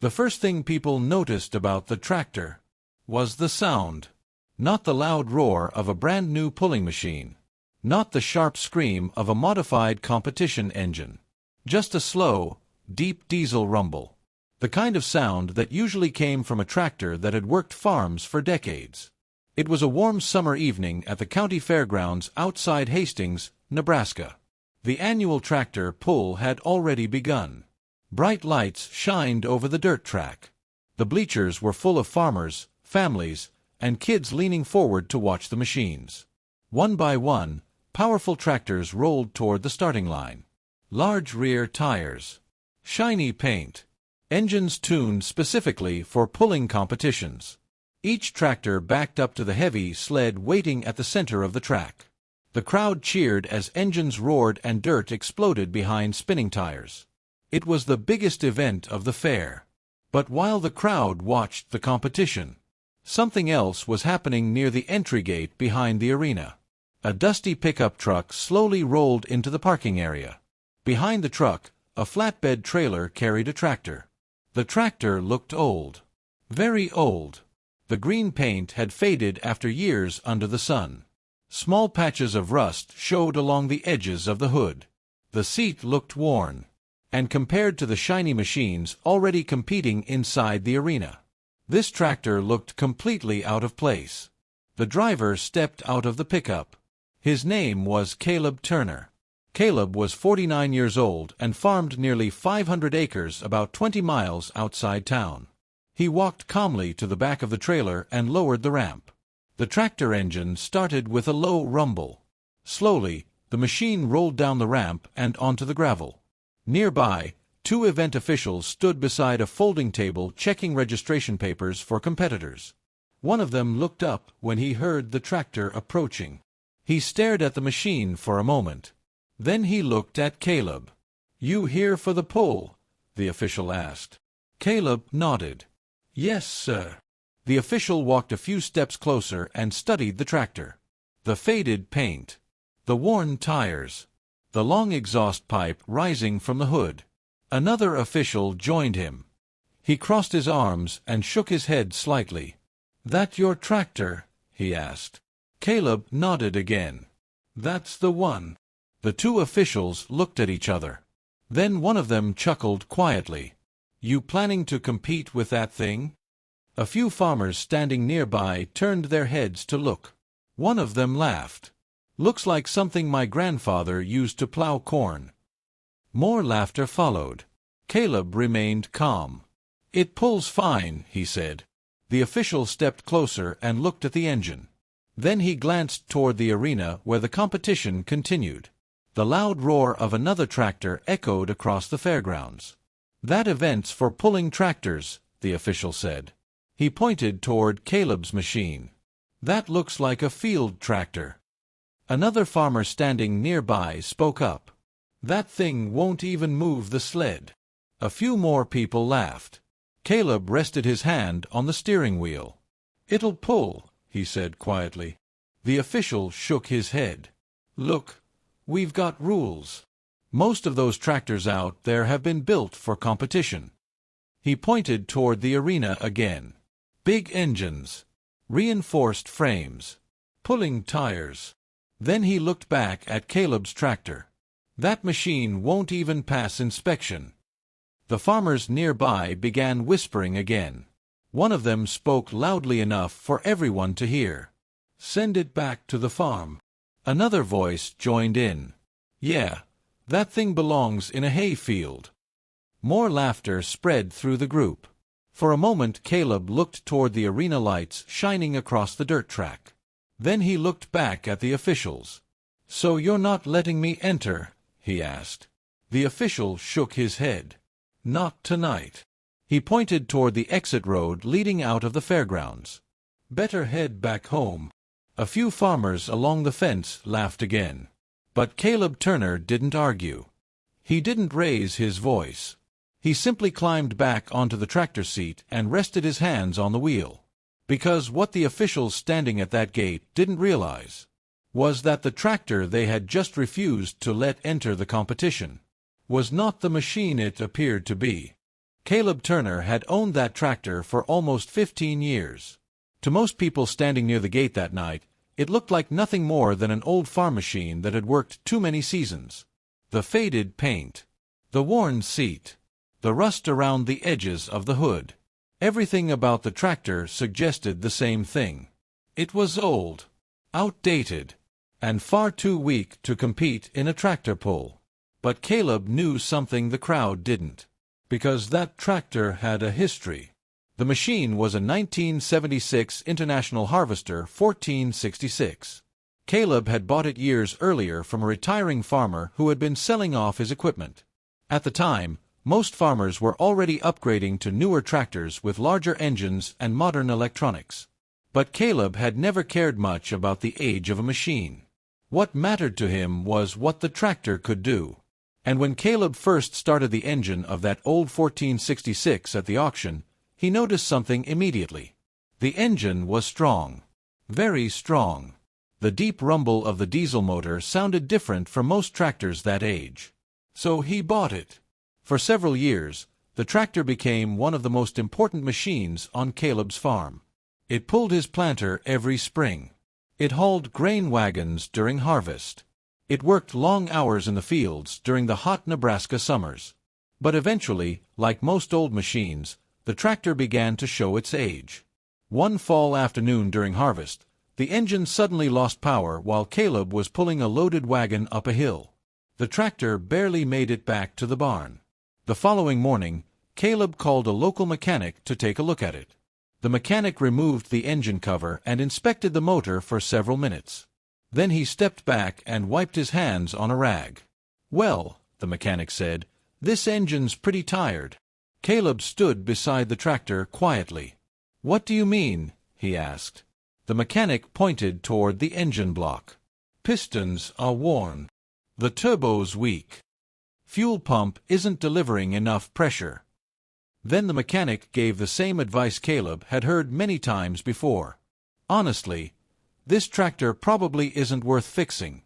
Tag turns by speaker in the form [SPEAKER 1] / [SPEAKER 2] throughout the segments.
[SPEAKER 1] The first thing people noticed about the tractor was the sound. Not the loud roar of a brand-new pulling machine. Not the sharp scream of a modified competition engine. Just a slow, deep diesel rumble. The kind of sound that usually came from a tractor that had worked farms for decades. It was a warm summer evening at the county fairgrounds outside Hastings, Nebraska. The annual tractor pull had already begun. Bright lights shined over the dirt track. The bleachers were full of farmers, families, and kids leaning forward to watch the machines. One by one, powerful tractors rolled toward the starting line. Large rear tires. Shiny paint. Engines tuned specifically for pulling competitions. Each tractor backed up to the heavy sled waiting at the center of the track. The crowd cheered as engines roared and dirt exploded behind spinning tires. It was the biggest event of the fair. But while the crowd watched the competition, something else was happening near the entry gate behind the arena. A dusty pickup truck slowly rolled into the parking area. Behind the truck, a flatbed trailer carried a tractor. The tractor looked old. Very old. The green paint had faded after years under the sun. Small patches of rust showed along the edges of the hood. The seat looked worn, and compared to the shiny machines already competing inside the arena, this tractor looked completely out of place. The driver stepped out of the pickup. His name was Caleb Turner. Caleb was 49 years old and farmed nearly 500 acres about 20 miles outside town. He walked calmly to the back of the trailer and lowered the ramp. The tractor engine started with a low rumble. Slowly, the machine rolled down the ramp and onto the gravel. Nearby, two event officials stood beside a folding table checking registration papers for competitors. One of them looked up when he heard the tractor approaching. He stared at the machine for a moment. Then he looked at Caleb. "You here for the pull?" the official asked. Caleb nodded. "Yes, sir." The official walked a few steps closer and studied the tractor. The faded paint. The worn tires. The long exhaust pipe rising from the hood. Another official joined him. He crossed his arms and shook his head slightly. "That your tractor?" he asked. Caleb nodded again. "That's the one." The two officials looked at each other. Then one of them chuckled quietly. "You planning to compete with that thing?" A few farmers standing nearby turned their heads to look. One of them laughed. "Looks like something my grandfather used to plow corn." More laughter followed. Caleb remained calm. "It pulls fine," he said. The official stepped closer and looked at the engine. Then he glanced toward the arena where the competition continued. The loud roar of another tractor echoed across the fairgrounds. "That event's for pulling tractors," the official said. He pointed toward Caleb's machine. "That looks like a field tractor." Another farmer standing nearby spoke up. "That thing won't even move the sled." A few more people laughed. Caleb rested his hand on the steering wheel. "It'll pull," he said quietly. The official shook his head. "Look, we've got rules. Most of those tractors out there have been built for competition." He pointed toward the arena again. "Big engines. Reinforced frames. Pulling tires." Then he looked back at Caleb's tractor. "That machine won't even pass inspection." The farmers nearby began whispering again. One of them spoke loudly enough for everyone to hear. "Send it back to the farm." Another voice joined in. "Yeah, that thing belongs in a hay field." More laughter spread through the group. For a moment Caleb looked toward the arena lights shining across the dirt track. Then he looked back at the officials. "So you're not letting me enter?" he asked. The official shook his head. "Not tonight." He pointed toward the exit road leading out of the fairgrounds. "Better head back home." A few farmers along the fence laughed again. But Caleb Turner didn't argue. He didn't raise his voice. He simply climbed back onto the tractor seat and rested his hands on the wheel. Because what the officials standing at that gate didn't realize was that the tractor they had just refused to let enter the competition was not the machine it appeared to be. Caleb Turner had owned that tractor for almost 15 years. To most people standing near the gate that night, it looked like nothing more than an old farm machine that had worked too many seasons. The faded paint, the worn seat, the rust around the edges of the hood. Everything about the tractor suggested the same thing. It was old, outdated, and far too weak to compete in a tractor pull. But Caleb knew something the crowd didn't. Because that tractor had a history. The machine was a 1976 International Harvester 1466. Caleb had bought it years earlier from a retiring farmer who had been selling off his equipment. At the time, most farmers were already upgrading to newer tractors with larger engines and modern electronics. But Caleb had never cared much about the age of a machine. What mattered to him was what the tractor could do. And when Caleb first started the engine of that old 1466 at the auction, he noticed something immediately. The engine was strong. Very strong. The deep rumble of the diesel motor sounded different from most tractors that age. So he bought it. For several years, the tractor became one of the most important machines on Caleb's farm. It pulled his planter every spring. It hauled grain wagons during harvest. It worked long hours in the fields during the hot Nebraska summers. But eventually, like most old machines, the tractor began to show its age. One fall afternoon during harvest, the engine suddenly lost power while Caleb was pulling a loaded wagon up a hill. The tractor barely made it back to the barn. The following morning, Caleb called a local mechanic to take a look at it. The mechanic removed the engine cover and inspected the motor for several minutes. Then he stepped back and wiped his hands on a rag. "Well," the mechanic said, "this engine's pretty tired." Caleb stood beside the tractor quietly. "What do you mean?" he asked. The mechanic pointed toward the engine block. "Pistons are worn. The turbo's weak. Fuel pump isn't delivering enough pressure." Then the mechanic gave the same advice Caleb had heard many times before. "Honestly, this tractor probably isn't worth fixing."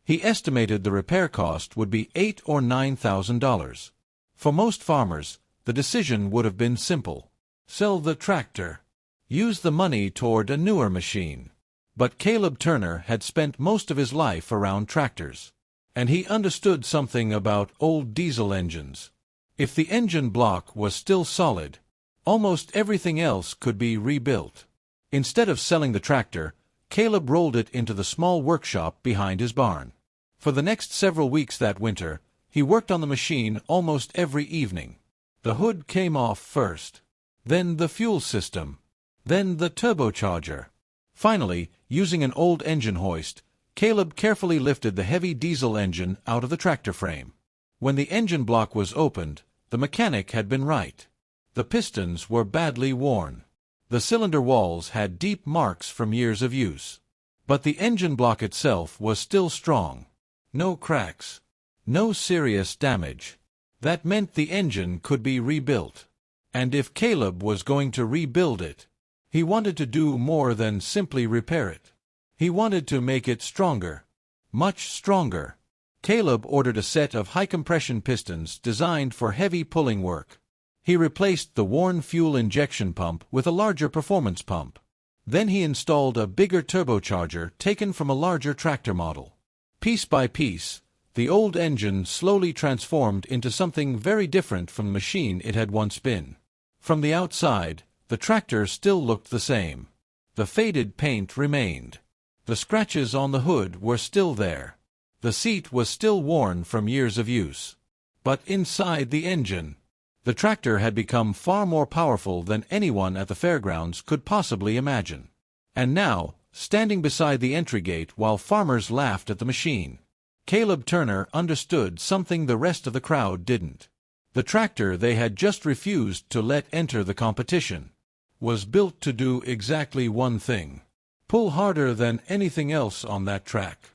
[SPEAKER 1] He estimated the repair cost would be $8,000 or $9,000. For most farmers, the decision would have been simple. Sell the tractor. Use the money toward a newer machine. But Caleb Turner had spent most of his life around tractors. And he understood something about old diesel engines. If the engine block was still solid, almost everything else could be rebuilt. Instead of selling the tractor, Caleb rolled it into the small workshop behind his barn. For the next several weeks that winter, he worked on the machine almost every evening. The hood came off first, then the fuel system, then the turbocharger. Finally, using an old engine hoist, Caleb carefully lifted the heavy diesel engine out of the tractor frame. When the engine block was opened, the mechanic had been right. The pistons were badly worn. The cylinder walls had deep marks from years of use. But the engine block itself was still strong. No cracks. No serious damage. That meant the engine could be rebuilt. And if Caleb was going to rebuild it, he wanted to do more than simply repair it. He wanted to make it stronger. Much stronger. Caleb ordered a set of high-compression pistons designed for heavy pulling work. He replaced the worn fuel injection pump with a larger performance pump. Then he installed a bigger turbocharger taken from a larger tractor model. Piece by piece, the old engine slowly transformed into something very different from the machine it had once been. From the outside, the tractor still looked the same. The faded paint remained. The scratches on the hood were still there. The seat was still worn from years of use. But inside the engine, the tractor had become far more powerful than anyone at the fairgrounds could possibly imagine. And now, standing beside the entry gate while farmers laughed at the machine, Caleb Turner understood something the rest of the crowd didn't. The tractor they had just refused to let enter the competition was built to do exactly one thing: pull harder than anything else on that track.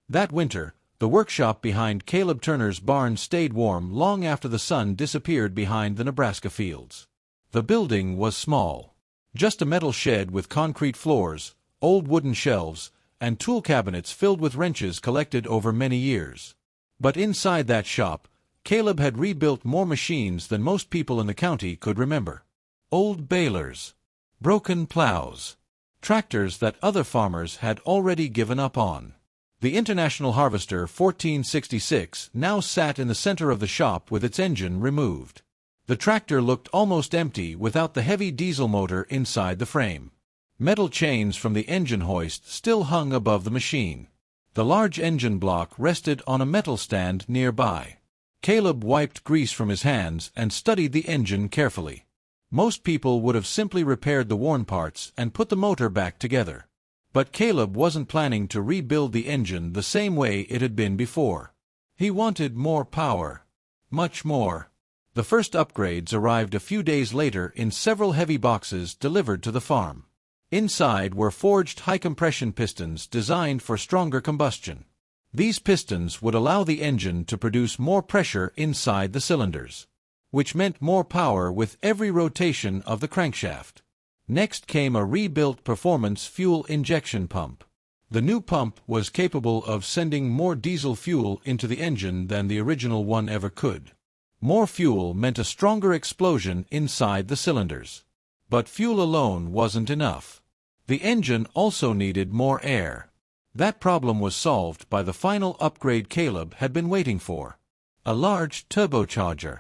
[SPEAKER 1] That winter, the workshop behind Caleb Turner's barn stayed warm long after the sun disappeared behind the Nebraska fields. The building was small. Just a metal shed with concrete floors, old wooden shelves, and tool cabinets filled with wrenches collected over many years. But inside that shop, Caleb had rebuilt more machines than most people in the county could remember. Old balers, broken plows, tractors that other farmers had already given up on. The International Harvester 1466 now sat in the center of the shop with its engine removed. The tractor looked almost empty without the heavy diesel motor inside the frame. Metal chains from the engine hoist still hung above the machine. The large engine block rested on a metal stand nearby. Caleb wiped grease from his hands and studied the engine carefully. Most people would have simply repaired the worn parts and put the motor back together. But Caleb wasn't planning to rebuild the engine the same way it had been before. He wanted more power. Much more. The first upgrades arrived a few days later in several heavy boxes delivered to the farm. Inside were forged high-compression pistons designed for stronger combustion. These pistons would allow the engine to produce more pressure inside the cylinders, which meant more power with every rotation of the crankshaft. Next came a rebuilt performance fuel injection pump. The new pump was capable of sending more diesel fuel into the engine than the original one ever could. More fuel meant a stronger explosion inside the cylinders. But fuel alone wasn't enough. The engine also needed more air. That problem was solved by the final upgrade Caleb had been waiting for. A large turbocharger.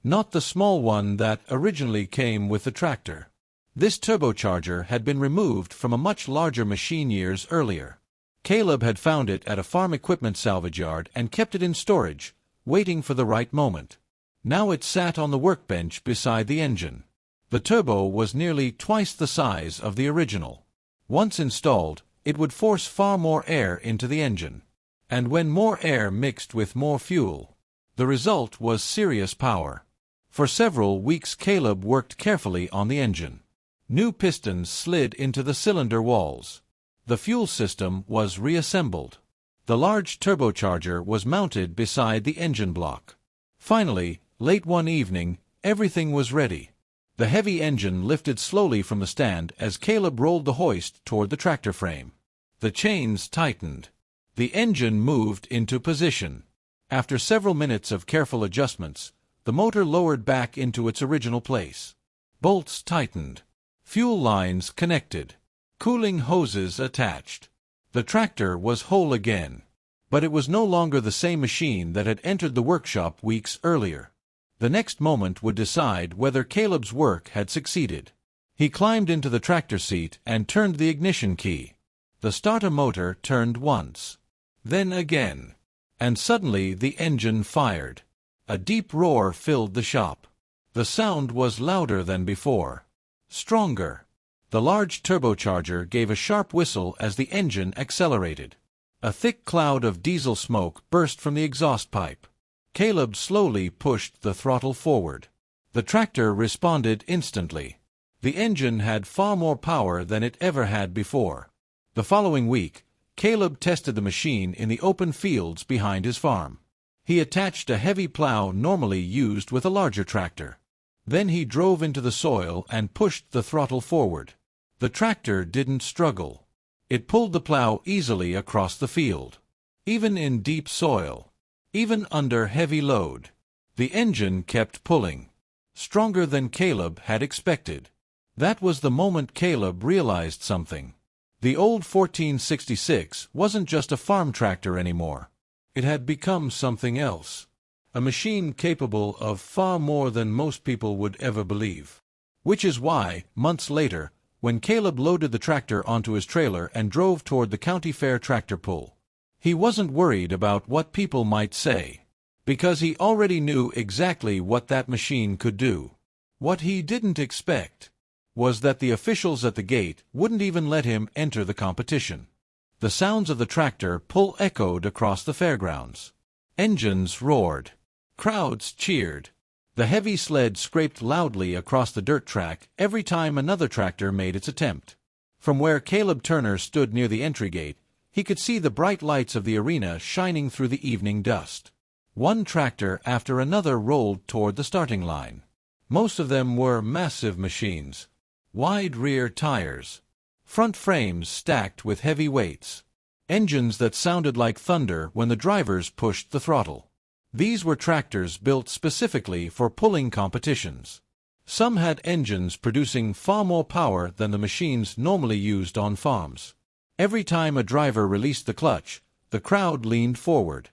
[SPEAKER 1] Not the small one that originally came with the tractor. This turbocharger had been removed from a much larger machine years earlier. Caleb had found it at a farm equipment salvage yard and kept it in storage, waiting for the right moment. Now it sat on the workbench beside the engine. The turbo was nearly twice the size of the original. Once installed, it would force far more air into the engine. And when more air mixed with more fuel, the result was serious power. For several weeks Caleb worked carefully on the engine. New pistons slid into the cylinder walls. The fuel system was reassembled. The large turbocharger was mounted beside the engine block. Finally, late one evening, everything was ready. The heavy engine lifted slowly from the stand as Caleb rolled the hoist toward the tractor frame. The chains tightened. The engine moved into position. After several minutes of careful adjustments, the motor lowered back into its original place. Bolts tightened. Fuel lines connected. Cooling hoses attached. The tractor was whole again. But it was no longer the same machine that had entered the workshop weeks earlier. The next moment would decide whether Caleb's work had succeeded. He climbed into the tractor seat and turned the ignition key. The starter motor turned once. Then again. And suddenly the engine fired. A deep roar filled the shop. The sound was louder than before. Stronger. The large turbocharger gave a sharp whistle as the engine accelerated. A thick cloud of diesel smoke burst from the exhaust pipe. Caleb slowly pushed the throttle forward. The tractor responded instantly. The engine had far more power than it ever had before. The following week, Caleb tested the machine in the open fields behind his farm. He attached a heavy plow normally used with a larger tractor. Then he drove into the soil and pushed the throttle forward. The tractor didn't struggle. It pulled the plow easily across the field. Even in deep soil. Even under heavy load. The engine kept pulling. Stronger than Caleb had expected. That was the moment Caleb realized something. The old 1466 wasn't just a farm tractor anymore. It had become something else. A machine capable of far more than most people would ever believe. Which is why, months later, when Caleb loaded the tractor onto his trailer and drove toward the county fair tractor pull, he wasn't worried about what people might say, because he already knew exactly what that machine could do. What he didn't expect was that the officials at the gate wouldn't even let him enter the competition. The sounds of the tractor pull echoed across the fairgrounds. Engines roared. Crowds cheered. The heavy sled scraped loudly across the dirt track every time another tractor made its attempt. From where Caleb Turner stood near the entry gate, he could see the bright lights of the arena shining through the evening dust. One tractor after another rolled toward the starting line. Most of them were massive machines. Wide rear tires. Front frames stacked with heavy weights. Engines that sounded like thunder when the drivers pushed the throttle. These were tractors built specifically for pulling competitions. Some had engines producing far more power than the machines normally used on farms. Every time a driver released the clutch, the crowd leaned forward.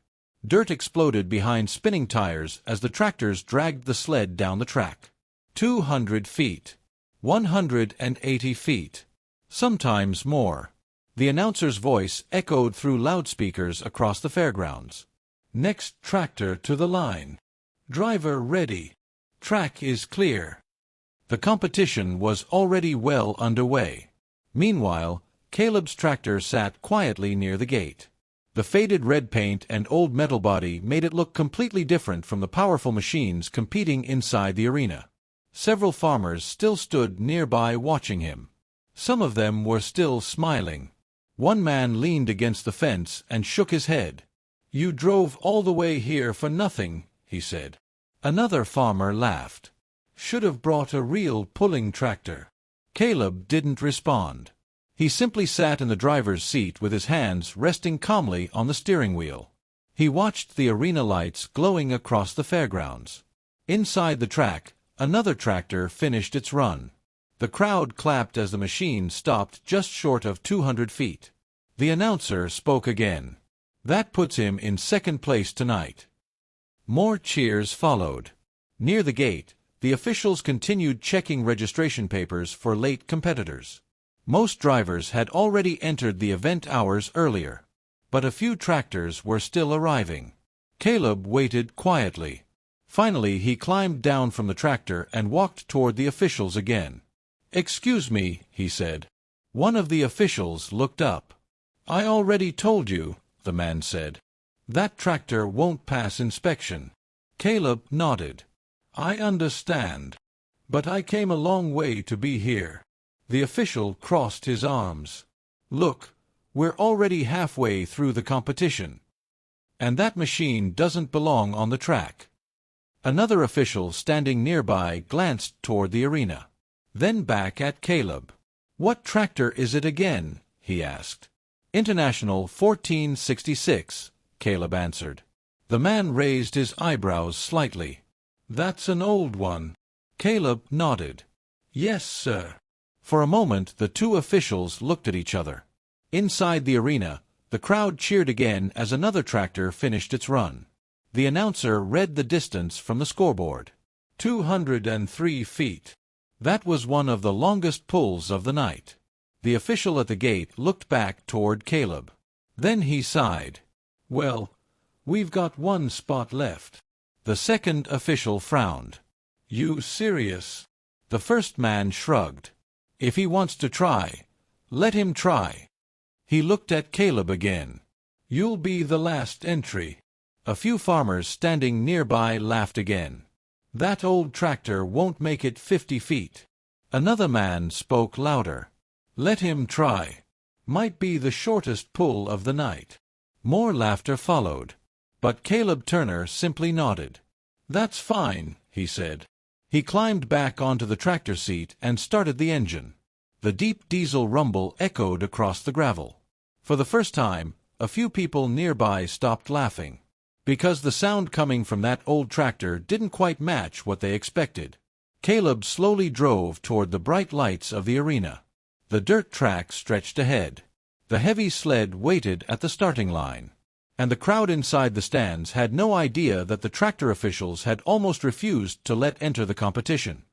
[SPEAKER 1] Dirt exploded behind spinning tires as the tractors dragged the sled down the track. 200 feet. 180 feet. Sometimes more. The announcer's voice echoed through loudspeakers across the fairgrounds. Next tractor to the line. Driver ready. Track is clear. The competition was already well underway. Meanwhile, Caleb's tractor sat quietly near the gate. The faded red paint and old metal body made it look completely different from the powerful machines competing inside the arena. Several farmers still stood nearby watching him. Some of them were still smiling. One man leaned against the fence and shook his head. "You drove all the way here for nothing," he said. Another farmer laughed. "Should have brought a real pulling tractor." Caleb didn't respond. He simply sat in the driver's seat with his hands resting calmly on the steering wheel. He watched the arena lights glowing across the fairgrounds. Inside the track, another tractor finished its run. The crowd clapped as the machine stopped just short of 200 feet. The announcer spoke again. "That puts him in second place tonight." More cheers followed. Near the gate, the officials continued checking registration papers for late competitors. Most drivers had already entered the event hours earlier, but a few tractors were still arriving. Caleb waited quietly. Finally, he climbed down from the tractor and walked toward the officials again. "Excuse me," he said. One of the officials looked up. "I already told you," the man said. "That tractor won't pass inspection." Caleb nodded. "I understand. But I came a long way to be here." The official crossed his arms. "Look, we're already halfway through the competition. And that machine doesn't belong on the track." Another official standing nearby glanced toward the arena, then back at Caleb. "What tractor is it again?" he asked. "International 1466, Caleb answered. The man raised his eyebrows slightly. "That's an old one." Caleb nodded. "Yes, sir." For a moment the two officials looked at each other. Inside the arena, the crowd cheered again as another tractor finished its run. The announcer read the distance from the scoreboard. 203 feet. That was one of the longest pulls of the night. The official at the gate looked back toward Caleb. Then he sighed. "Well, we've got one spot left." The second official frowned. "You serious?" The first man shrugged. "If he wants to try, let him try." He looked at Caleb again. "You'll be the last entry." A few farmers standing nearby laughed again. "That old tractor won't make it 50 feet. Another man spoke louder. "Let him try. Might be the shortest pull of the night." More laughter followed, but Caleb Turner simply nodded. "That's fine," he said. He climbed back onto the tractor seat and started the engine. The deep diesel rumble echoed across the gravel. For the first time, a few people nearby stopped laughing, because the sound coming from that old tractor didn't quite match what they expected. Caleb slowly drove toward the bright lights of the arena. The dirt track stretched ahead. The heavy sled waited at the starting line. And the crowd inside the stands had no idea that the tractor officials had almost refused to let enter the competition.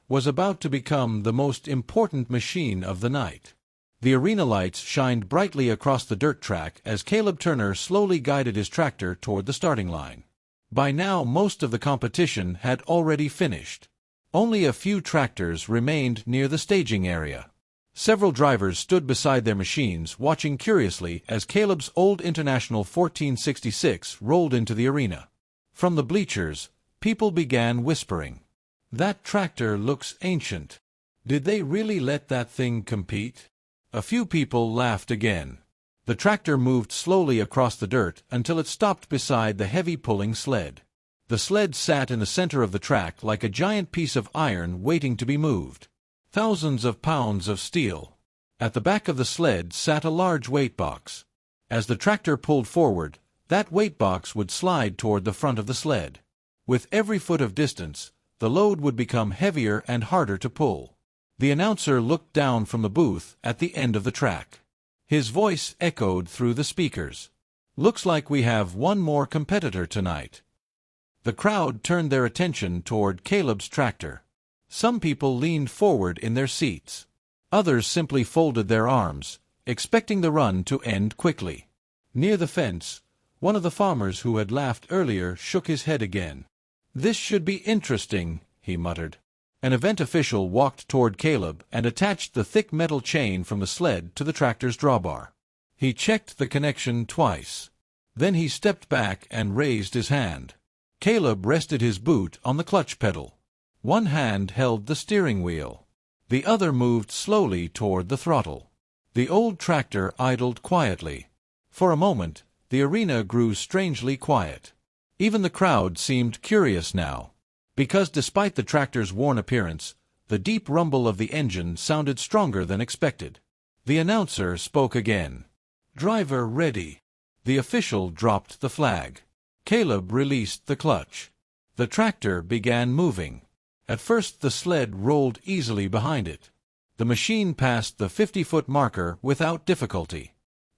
[SPEAKER 1] Was about to become the most important machine of the night. The arena lights shined brightly across the dirt track as Caleb Turner slowly guided his tractor toward the starting line. By now most of the competition had already finished. Only a few tractors remained near the staging area. Several drivers stood beside their machines watching curiously as Caleb's old International 1466 rolled into the arena. From the bleachers, people began whispering. "That tractor looks ancient. Did they really let that thing compete?" A few people laughed again. The tractor moved slowly across the dirt until it stopped beside the heavy pulling sled. The sled sat in the center of the track like a giant piece of iron waiting to be moved. Thousands of pounds of steel. At the back of the sled sat a large weight box. As the tractor pulled forward, That weight box would slide toward the front of the sled. With every foot of distance, the load would become heavier and harder to pull. The announcer looked down from the booth at the end of the track. His voice echoed through the speakers. "Looks like we have one more competitor tonight." The crowd turned their attention toward Caleb's tractor. Some people leaned forward in their seats. Others simply folded their arms, expecting the run to end quickly. Near the fence, one of the farmers who had laughed earlier shook his head again. "This should be interesting," he muttered. An event official walked toward Caleb and attached the thick metal chain from the sled to the tractor's drawbar. He checked the connection twice. Then he stepped back and raised his hand. Caleb rested his boot on the clutch pedal. One hand held the steering wheel. The other moved slowly toward the throttle. The old tractor idled quietly. For a moment, the arena grew strangely quiet. Even the crowd seemed curious now, because despite the tractor's worn appearance, the deep rumble of the engine sounded stronger than expected. The announcer spoke again. "Driver ready." The official dropped the flag. Caleb released the clutch. The tractor began moving. At first the sled rolled easily behind it. The machine passed the 50-foot marker without difficulty.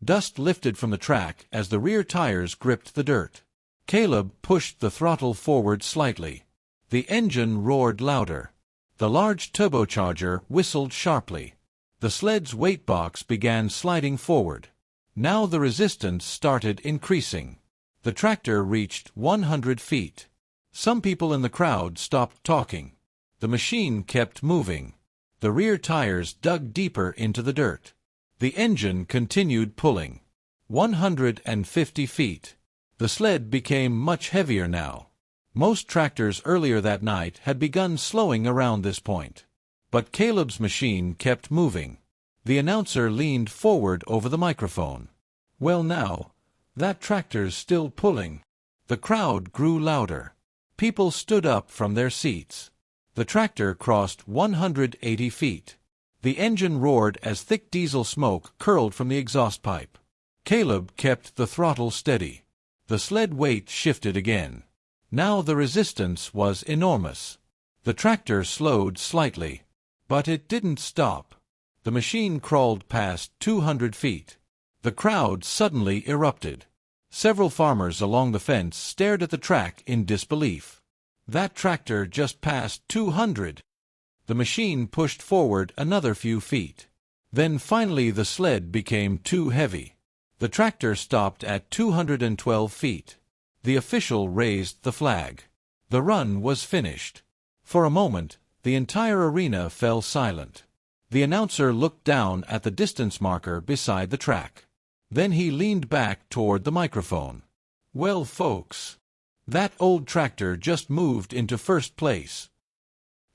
[SPEAKER 1] Dust lifted from the track as the rear tires gripped the dirt. Caleb pushed the throttle forward slightly. The engine roared louder. The large turbocharger whistled sharply. The sled's weight box began sliding forward. Now the resistance started increasing. The tractor reached 100 feet. Some people in the crowd stopped talking. The machine kept moving. The rear tires dug deeper into the dirt. The engine continued pulling. 150 feet. The sled became much heavier now. Most tractors earlier that night had begun slowing around this point. But Caleb's machine kept moving. The announcer leaned forward over the microphone. "Well now, that tractor's still pulling." The crowd grew louder. People stood up from their seats. The tractor crossed 180 feet. The engine roared as thick diesel smoke curled from the exhaust pipe. Caleb kept the throttle steady. The sled weight shifted again. Now the resistance was enormous. The tractor slowed slightly, but it didn't stop. The machine crawled past 200 feet. The crowd suddenly erupted. Several farmers along the fence stared at the track in disbelief. That tractor just passed 200. The machine pushed forward another few feet. Then finally the sled became too heavy. The tractor stopped at 212 feet. The official raised the flag. The run was finished. For a moment, the entire arena fell silent. The announcer looked down at the distance marker beside the track. Then he leaned back toward the microphone. "Well, folks, that old tractor just moved into first place."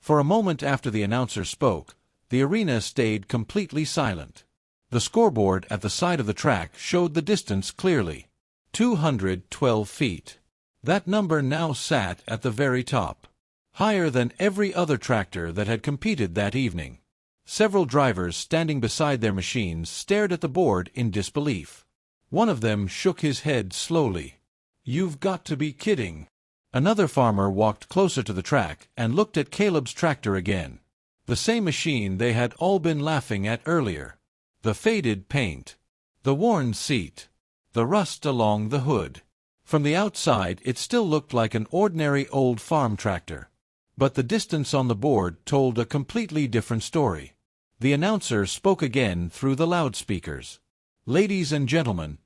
[SPEAKER 1] For a moment after the announcer spoke, the arena stayed completely silent. The scoreboard at the side of the track showed the distance clearly. 212 feet. That number now sat at the very top, higher than every other tractor that had competed that evening. Several drivers standing beside their machines stared at the board in disbelief. One of them shook his head slowly. "You've got to be kidding." Another farmer walked closer to the track and looked at Caleb's tractor again. The same machine they had all been laughing at earlier. The faded paint. The worn seat. The rust along the hood. From the outside it still looked like an ordinary old farm tractor. But the distance on the board told a completely different story. The announcer spoke again through the loudspeakers. "Ladies and gentlemen,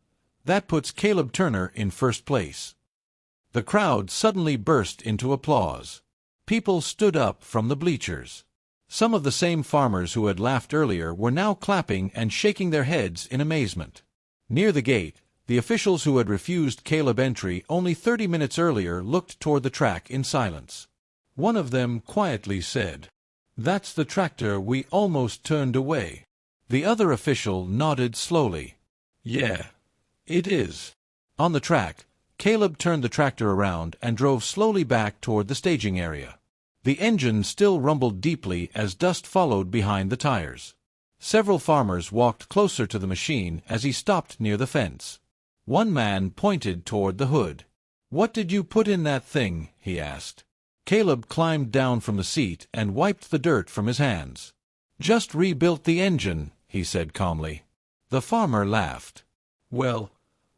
[SPEAKER 1] that puts Caleb Turner in first place." The crowd suddenly burst into applause. People stood up from the bleachers. Some of the same farmers who had laughed earlier were now clapping and shaking their heads in amazement. Near the gate, the officials who had refused Caleb entry only 30 minutes earlier looked toward the track in silence. One of them quietly said, "That's the tractor we almost turned away." The other official nodded slowly. "Yeah, it is." On the track, Caleb turned the tractor around and drove slowly back toward the staging area. The engine still rumbled deeply as dust followed behind the tires. Several farmers walked closer to the machine as he stopped near the fence. One man pointed toward the hood. "What did you put in that thing?" he asked. Caleb climbed down from the seat and wiped the dirt from his hands. "Just rebuilt the engine," he said calmly. The farmer laughed. "Well,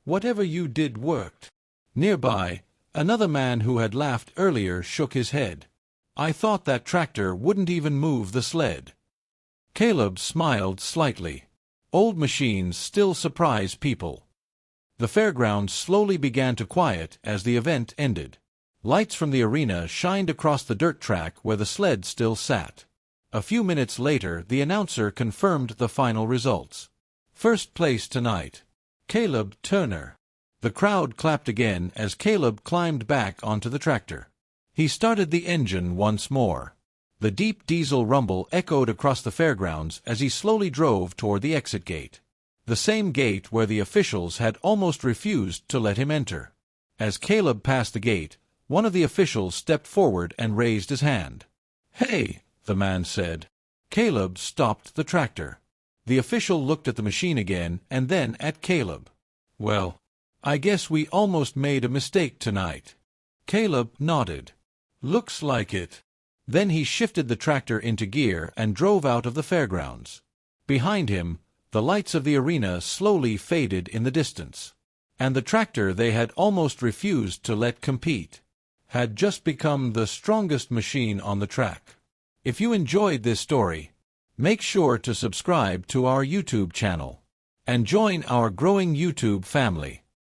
[SPEAKER 1] whatever you did worked." Nearby, another man who had laughed earlier shook his head. "I thought that tractor wouldn't even move the sled." Caleb smiled slightly. Old machines still surprise people. The fairgrounds slowly began to quiet as the event ended. Lights from the arena shined across the dirt track where the sled still sat. A few minutes later, the announcer confirmed the final results. First place tonight, Caleb Turner. The crowd clapped again as Caleb climbed back onto the tractor. He started the engine once more. The deep diesel rumble echoed across the fairgrounds as he slowly drove toward the exit gate. The same gate where the officials had almost refused to let him enter. As Caleb passed the gate, one of the officials stepped forward and raised his hand. "Hey," the man said. Caleb stopped the tractor. The official looked at the machine again and then at Caleb. "Well, I guess we almost made a mistake tonight." Caleb nodded. "Looks like it." Then he shifted the tractor into gear and drove out of the fairgrounds. Behind him, the lights of the arena slowly faded in the distance. And the tractor they had almost refused to let compete had just become the strongest machine on the track. If you enjoyed this story, make sure to subscribe to our YouTube channel and join our growing YouTube family.